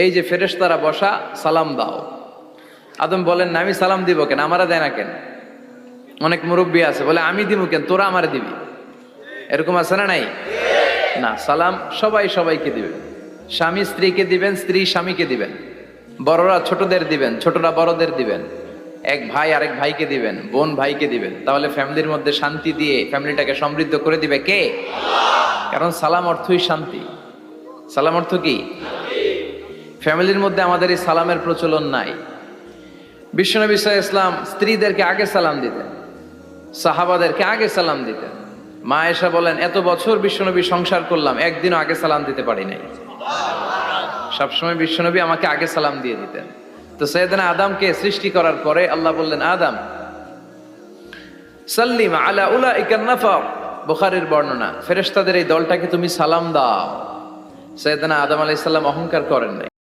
এই যে ফেরেশতারা বসা, সালাম দাও। আদম বলেন না, আমি সালাম দিব কেন, আমারা দেয় না কেন? অনেক মুরব্বী আছে বলে আমি দিব কেন, তোরা আমারে দিবি। এরকম আছে না নাই? না, সালাম সবাই সবাইকে দিবেন। স্বামী স্ত্রীকে দিবেন, স্ত্রী স্বামীকে দিবেন, বড়রা ছোটদের দিবেন, ছোটরা বড়দের দিবেন, এক ভাই আরেক ভাইকে দিবেন, বোন ভাইকে দিবেন। তাহলে ফ্যামিলির মধ্যে শান্তি দিয়ে ফ্যামিলিটাকে সমৃদ্ধ করে দিবে কে? কারণ সালাম অর্থই শান্তি। সালাম অর্থ কি? ফ্যামিলির মধ্যে আমাদের এই সালামের প্রচলন নাই। বিশ্বনবী সাল্লাল্লাহু আলাইহি ওয়াসাল্লাম স্ত্রীদেরকে আগে সালাম দিতেন, সাহাবাদেরকে আগে সালাম দিতেন। মা আয়েশা বলেন, এত বছর বিশ্বনবী সংসার করলাম, একদিনও আগে সালাম দিতে পারি নাই। সবসময় বিশ্বনবী আমাকে আগে সালাম দিয়ে দিতেন। তো সাইয়েদনা আদমকে সৃষ্টি করার পরে আল্লাহ বললেন, আদম সাল্লিম আলা উলাইকা নাফর, বুখারীর বর্ণনা, ফেরেশতাদের এই দলটাকে তুমি সালাম দাও। সাইয়েদনা আদম আলাইহিস সালাম অহংকার করেন নাই।